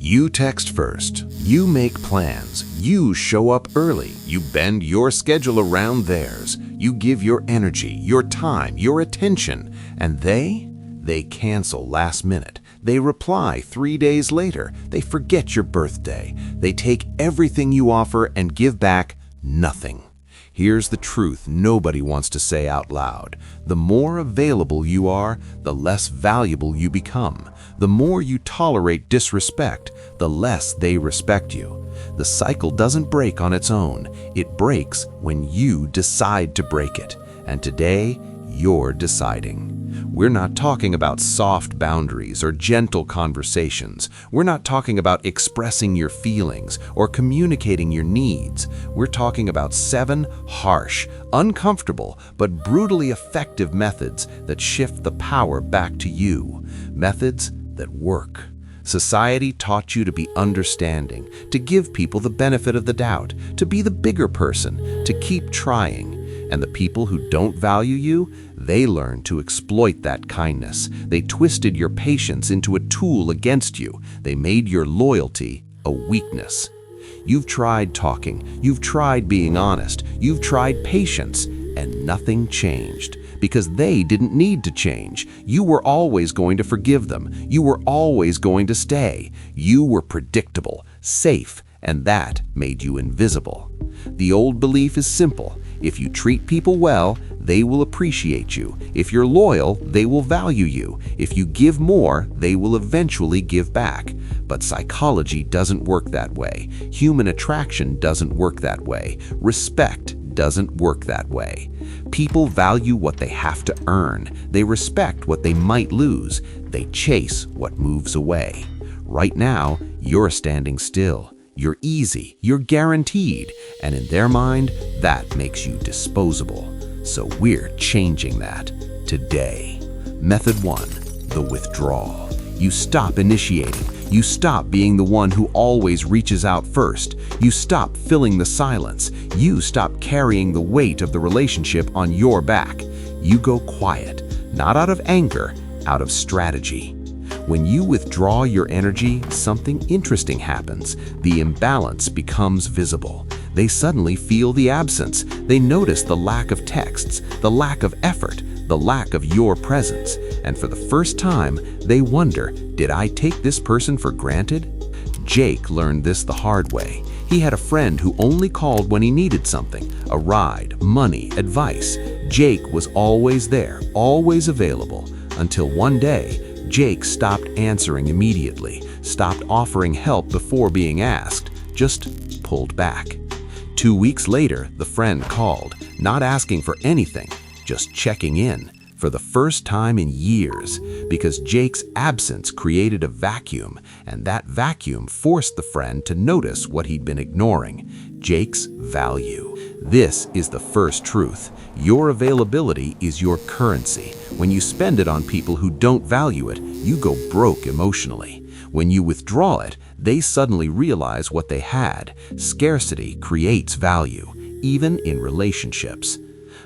You text first. You make plans. You show up early. You bend your schedule around theirs. You give your energy, your time, your attention. And they cancel last minute. They reply 3 days later. They forget your birthday. They take everything you offer and give back nothing. Here's the truth nobody wants to say out loud. The more available you are, the less valuable you become. The more you tolerate disrespect, the less they respect you. The cycle doesn't break on its own. It breaks when you decide to break it. And today, you're deciding. We're not talking about soft boundaries or gentle conversations. We're not talking about expressing your feelings or communicating your needs. We're talking about 7 harsh, uncomfortable, but brutally effective methods that shift the power back to you. Methods that work. Society taught you to be understanding, to give people the benefit of the doubt, to be the bigger person, to keep trying. And the people who don't value you, they learn to exploit that kindness. They twisted your patience into a tool against you. They made your loyalty a weakness. You've tried talking, you've tried being honest, you've tried patience, and nothing changed. Because they didn't need to change. You were always going to forgive them. You were always going to stay. You were predictable, safe, and that made you invisible. The old belief is simple. If you treat people well, they will appreciate you. If you're loyal, they will value you. If you give more, they will eventually give back. But psychology doesn't work that way. Human attraction doesn't work that way. Respect doesn't work that way. People value what they have to earn. They respect what they might lose. They chase what moves away. Right now, you're standing still. You're easy, you're guaranteed, and in their mind, that makes you disposable. So we're changing that today. Method 1, the withdrawal. You stop initiating. You stop being the one who always reaches out first. You stop filling the silence. You stop carrying the weight of the relationship on your back. You go quiet, not out of anger, out of strategy. When you withdraw your energy, something interesting happens. The imbalance becomes visible. They suddenly feel the absence. They notice the lack of texts, the lack of effort, the lack of your presence. And for the first time, they wonder, did I take this person for granted? Jake learned this the hard way. He had a friend who only called when he needed something, a ride, money, advice. Jake was always there, always available, until one day, Jake stopped answering immediately, stopped offering help before being asked, just pulled back. 2 weeks later, the friend called, not asking for anything, just checking in, for the first time in years, because Jake's absence created a vacuum, and that vacuum forced the friend to notice what he'd been ignoring, Jake's value. This is the first truth. Your availability is your currency. When you spend it on people who don't value it, you go broke emotionally. When you withdraw it, they suddenly realize what they had. Scarcity creates value, even in relationships.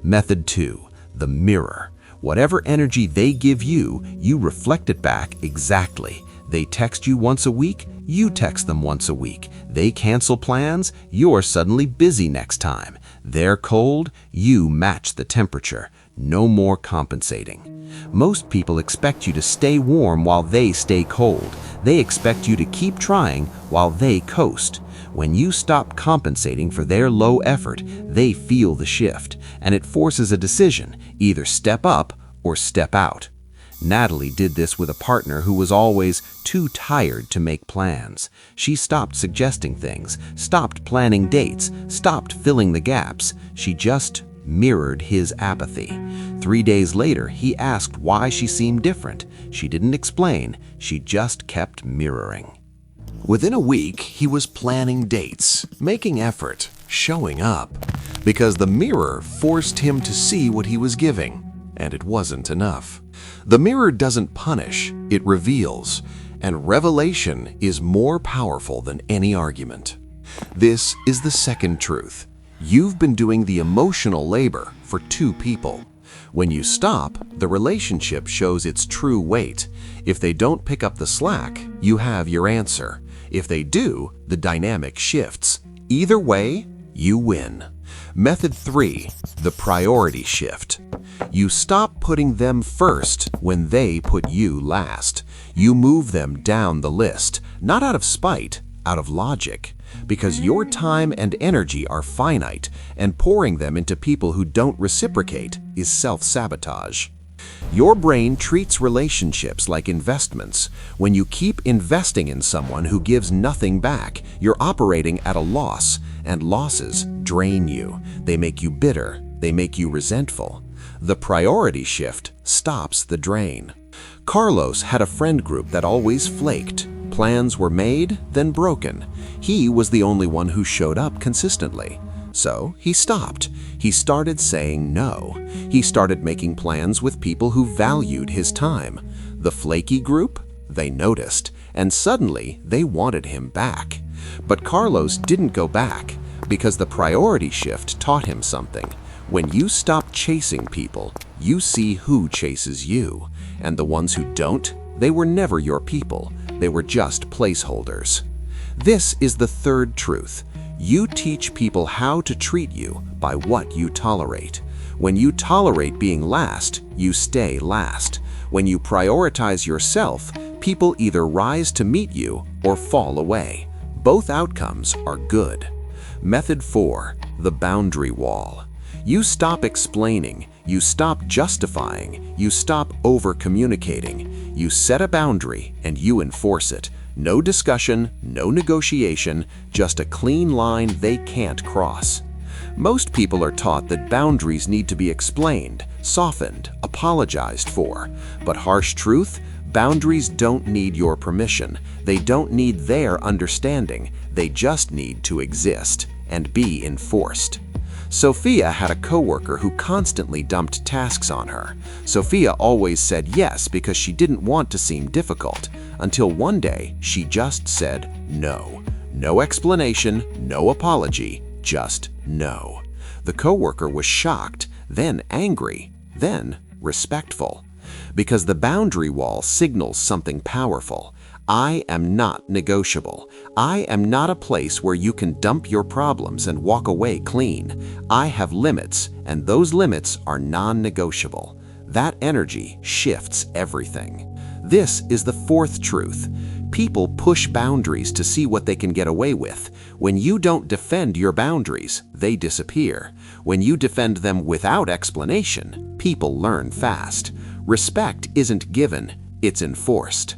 Method 2, the mirror. Whatever energy they give you, you reflect it back exactly. They text you once a week, you text them once a week. They cancel plans, you're suddenly busy next time. They're cold, you match the temperature. No more compensating. Most people expect you to stay warm while they stay cold. They expect you to keep trying while they coast. When you stop compensating for their low effort, they feel the shift, and it forces a decision, either step up or step out. Natalie did this with a partner who was always too tired to make plans. She stopped suggesting things, stopped planning dates, stopped filling the gaps. She just mirrored his apathy. 3 days later, he asked why she seemed different. She didn't explain, she just kept mirroring. Within a week, he was planning dates, making effort, showing up, because the mirror forced him to see what he was giving, and it wasn't enough. The mirror doesn't punish, it reveals, and revelation is more powerful than any argument. This is the second truth. You've been doing the emotional labor for 2 people. When you stop, the relationship shows its true weight. If they don't pick up the slack, you have your answer. If they do, the dynamic shifts. Either way, you win. Method 3, the priority shift. You stop putting them first when they put you last. You move them down the list, not out of spite, out of logic. Because your time and energy are finite, and pouring them into people who don't reciprocate is self-sabotage. Your brain treats relationships like investments. When you keep investing in someone who gives nothing back, you're operating at a loss, and losses drain you. They make you bitter. They make you resentful. The priority shift stops the drain. Carlos had a friend group that always flaked. Plans were made, then broken. He was the only one who showed up consistently. So he stopped. He started saying no. He started making plans with people who valued his time. The flaky group? They noticed, and suddenly they wanted him back. But Carlos didn't go back because the priority shift taught him something. When you stop chasing people, you see who chases you. And the ones who don't, they were never your people. They were just placeholders. This is the third truth. You teach people how to treat you by what you tolerate. When you tolerate being last, you stay last. When you prioritize yourself, people either rise to meet you or fall away. Both outcomes are good. Method 4, the boundary wall. You stop explaining, you stop justifying, you stop over-communicating. You set a boundary and you enforce it. No discussion, no negotiation, just a clean line they can't cross. Most people are taught that boundaries need to be explained, softened, apologized for. But harsh truth, boundaries don't need your permission. They don't need their understanding. They just need to exist and be enforced. Sophia had a coworker who constantly dumped tasks on her. Sophia always said yes because she didn't want to seem difficult, until one day she just said no. No explanation, no apology, just no. The coworker was shocked, then angry, then respectful. Because the boundary wall signals something powerful. I am not negotiable. I am not a place where you can dump your problems and walk away clean. I have limits, and those limits are non-negotiable. That energy shifts everything. This is the fourth truth. People push boundaries to see what they can get away with. When you don't defend your boundaries, they disappear. When you defend them without explanation, people learn fast. Respect isn't given, it's enforced.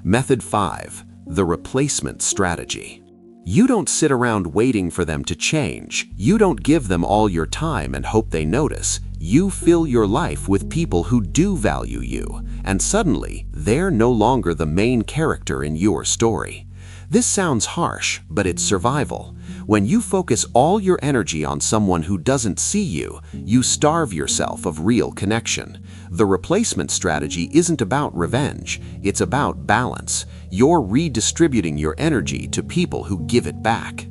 Method 5, the replacement strategy. You don't sit around waiting for them to change. You don't give them all your time and hope they notice. You fill your life with people who do value you, and suddenly they're no longer the main character in your story. This sounds harsh, but it's survival. When you focus all your energy on someone who doesn't see you, you starve yourself of real connection. The replacement strategy isn't about revenge, it's about balance. You're redistributing your energy to people who give it back.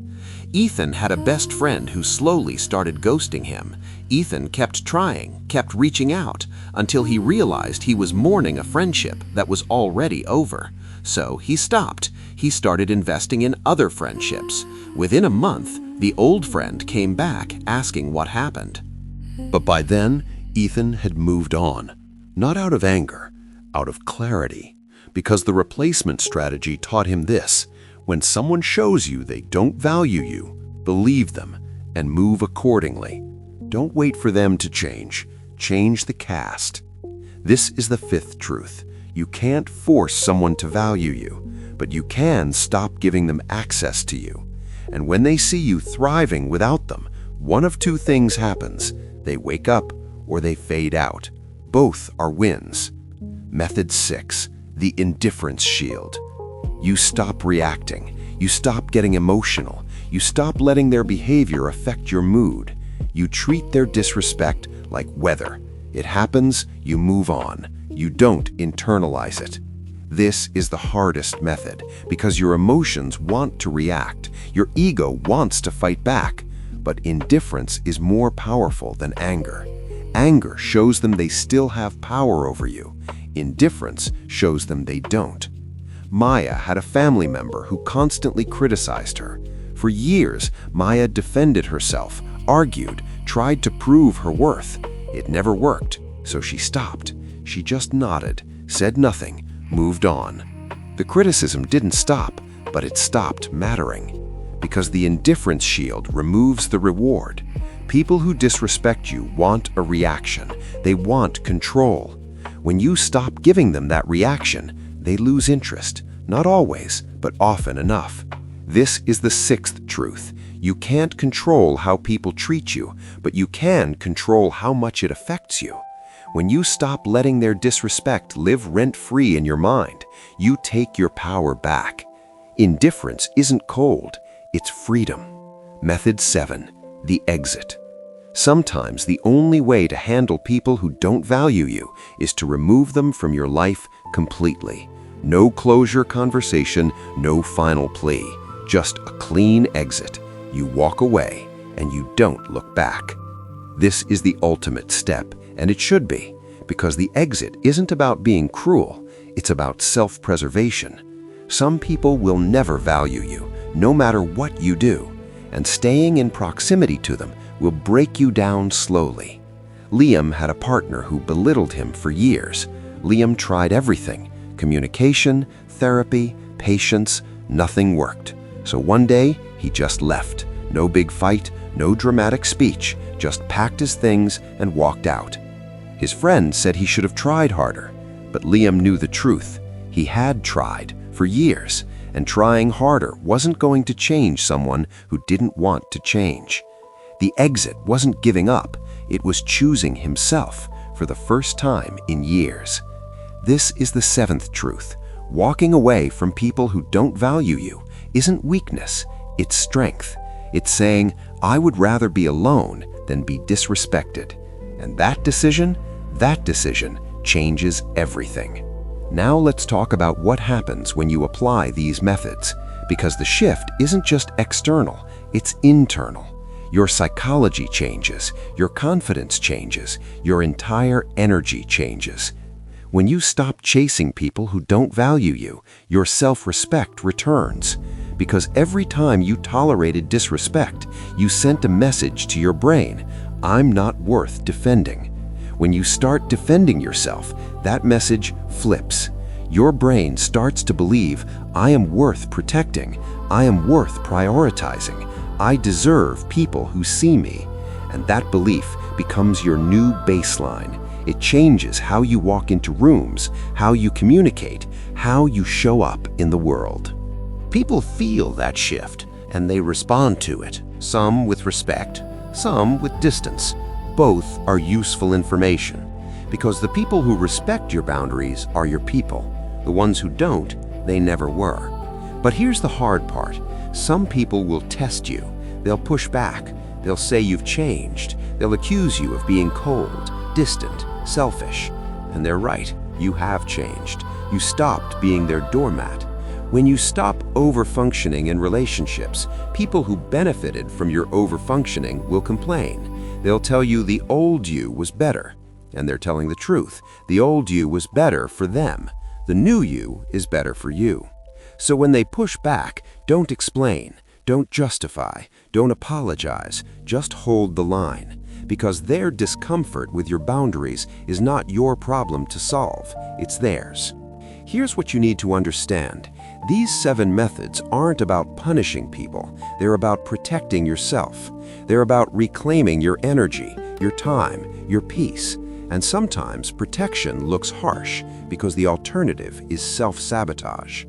Ethan had a best friend who slowly started ghosting him. Ethan kept trying, kept reaching out, until he realized he was mourning a friendship that was already over. So he stopped. He started investing in other friendships. Within a month, the old friend came back asking what happened. But by then, Ethan had moved on. Not out of anger, out of clarity. Because the replacement strategy taught him this: when someone shows you they don't value you, believe them and move accordingly. Don't wait for them to change. Change the cast. This is the fifth truth. You can't force someone to value you, but you can stop giving them access to you. And when they see you thriving without them, one of two things happens. They wake up or they fade out. Both are wins. Method 6, the indifference shield. You stop reacting. You stop getting emotional. You stop letting their behavior affect your mood. You treat their disrespect like weather. It happens, you move on. You don't internalize it. This is the hardest method because your emotions want to react. Your ego wants to fight back. But indifference is more powerful than anger. Anger shows them they still have power over you. Indifference shows them they don't. Maya had a family member who constantly criticized her. For years, Maya defended herself, argued, tried to prove her worth. It never worked, so she stopped. She just nodded, said nothing, moved on. The criticism didn't stop, but it stopped mattering. Because the indifference shield removes the reward. People who disrespect you want a reaction. They want control. When you stop giving them that reaction, they lose interest. Not always, but often enough. This is the sixth truth. You can't control how people treat you, but you can control how much it affects you. When you stop letting their disrespect live rent-free in your mind, you take your power back. Indifference isn't cold, it's freedom. Method 7. The exit. Sometimes the only way to handle people who don't value you is to remove them from your life completely. No closure conversation, no final plea. Just a clean exit. You walk away and you don't look back. This is the ultimate step, and it should be, because the exit isn't about being cruel, it's about self-preservation. Some people will never value you, no matter what you do, and staying in proximity to them will break you down slowly. Liam had a partner who belittled him for years. Liam tried everything: communication, therapy, patience. Nothing worked. So one day, he just left. No big fight, no dramatic speech, just packed his things and walked out. His friend said he should have tried harder, but Liam knew the truth. He had tried for years, and trying harder wasn't going to change someone who didn't want to change. The exit wasn't giving up, it was choosing himself for the first time in years. This is the seventh truth. Walking away from people who don't value you isn't weakness, it's strength. It's saying, I would rather be alone than be disrespected. And that decision changes everything. Now let's talk about what happens when you apply these methods, because the shift isn't just external, it's internal. Your psychology changes, your confidence changes, your entire energy changes. When you stop chasing people who don't value you, your self-respect returns. Because every time you tolerated disrespect, you sent a message to your brain, I'm not worth defending. When you start defending yourself, that message flips. Your brain starts to believe, I am worth protecting, I am worth prioritizing, I deserve people who see me. And that belief becomes your new baseline. It changes how you walk into rooms, how you communicate, how you show up in the world. People feel that shift, and they respond to it, some with respect, some with distance. Both are useful information, because the people who respect your boundaries are your people. The ones who don't, they never were. But here's the hard part. Some people will test you. They'll push back. They'll say you've changed. They'll accuse you of being cold, distant, selfish. And they're right, you have changed. You stopped being their doormat. When you stop over-functioning in relationships, people who benefited from your over-functioning will complain. They'll tell you the old you was better. And they're telling the truth. The old you was better for them. The new you is better for you. So when they push back, don't explain, don't justify, don't apologize, just hold the line. Because their discomfort with your boundaries is not your problem to solve, it's theirs. Here's what you need to understand. These 7 methods aren't about punishing people. They're about protecting yourself. They're about reclaiming your energy, your time, your peace. And sometimes protection looks harsh because the alternative is self-sabotage.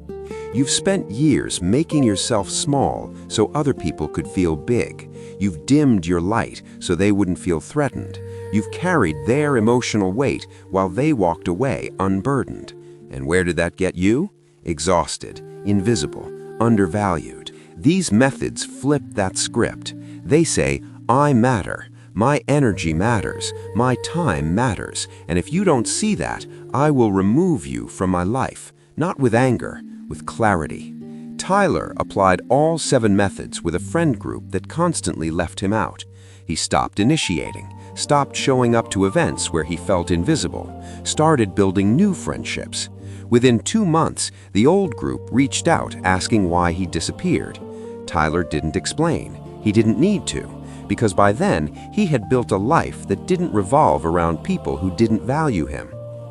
You've spent years making yourself small so other people could feel big. You've dimmed your light so they wouldn't feel threatened. You've carried their emotional weight while they walked away unburdened. And where did that get you? Exhausted, invisible, undervalued. These methods flip that script. They say, I matter, my energy matters, my time matters, and if you don't see that, I will remove you from my life, not with anger, with clarity. Tyler applied all 7 methods with a friend group that constantly left him out. He stopped initiating, stopped showing up to events where he felt invisible, started building new friendships. Within 2 months, the old group reached out asking why he disappeared. Tyler didn't explain. He didn't need to, because by then he had built a life that didn't revolve around people who didn't value him.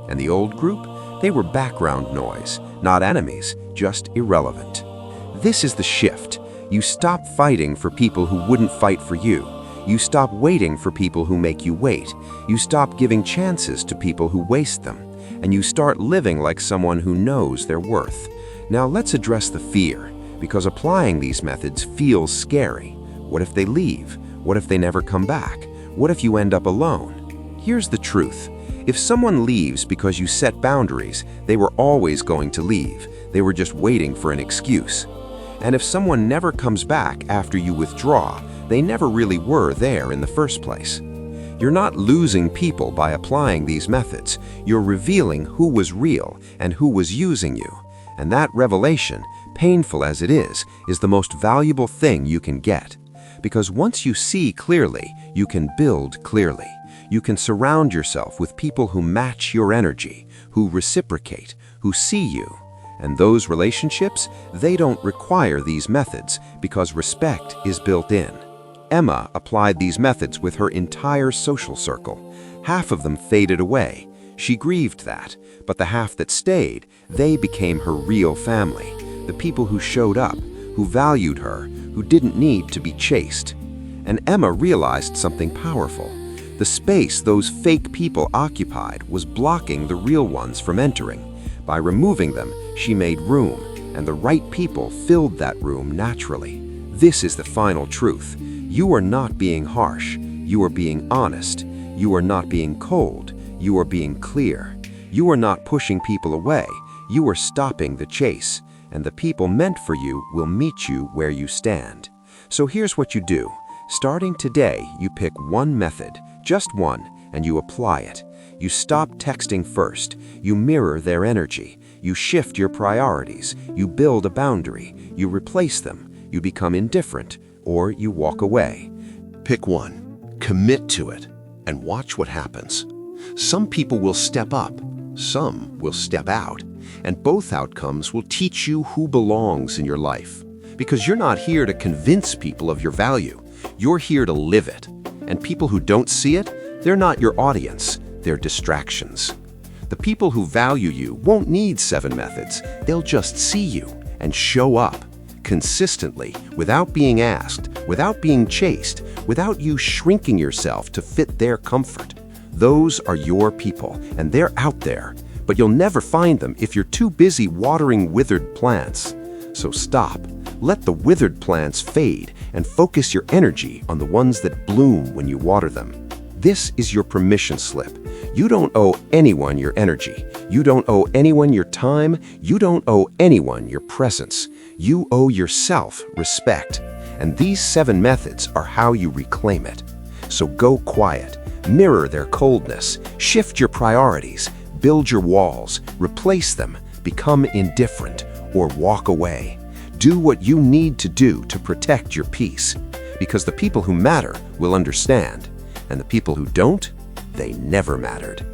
And the old group? They were background noise, not enemies, just irrelevant. This is the shift. You stop fighting for people who wouldn't fight for you. You stop waiting for people who make you wait. You stop giving chances to people who waste them. And you start living like someone who knows their worth. Now let's address the fear, because applying these methods feels scary. What if they leave? What if they never come back? What if you end up alone? Here's the truth. If someone leaves because you set boundaries, they were always going to leave. They were just waiting for an excuse. And if someone never comes back after you withdraw, they never really were there in the first place. You're not losing people by applying these methods. You're revealing who was real and who was using you. And that revelation, painful as it is the most valuable thing you can get. Because once you see clearly, you can build clearly. You can surround yourself with people who match your energy, who reciprocate, who see you. And those relationships, they don't require these methods because respect is built in. Emma applied these methods with her entire social circle. Half of them faded away. She grieved that, but the half that stayed, they became her real family. The people who showed up, who valued her, who didn't need to be chased. And Emma realized something powerful. The space those fake people occupied was blocking the real ones from entering. By removing them, she made room, and the right people filled that room naturally. This is the final truth. You are not being harsh. You are being honest. You are not being cold. You are being clear. You are not pushing people away. You are stopping the chase. And the people meant for you will meet you where you stand. So here's what you do. Starting today, you pick one method, just one, and you apply it. You stop texting first. You mirror their energy. You shift your priorities. You build a boundary. You replace them. You become indifferent, or you walk away. Pick one, commit to it, and watch what happens. Some people will step up, some will step out, and both outcomes will teach you who belongs in your life. Because you're not here to convince people of your value, you're here to live it. And people who don't see it, they're not your audience, they're distractions. The people who value you won't need 7 methods, they'll just see you and show up. Consistently, without being asked, without being chased, without you shrinking yourself to fit their comfort. Those are your people, and they're out there, but you'll never find them if you're too busy watering withered plants. So stop, let the withered plants fade, and focus your energy on the ones that bloom when you water them. This is your permission slip. You don't owe anyone your energy. You don't owe anyone your time. You don't owe anyone your presence. You owe yourself respect. And these 7 methods are how you reclaim it. So go quiet, mirror their coldness, shift your priorities, build your walls, replace them, become indifferent, or walk away. Do what you need to do to protect your peace. Because the people who matter will understand. And the people who don't, they never mattered.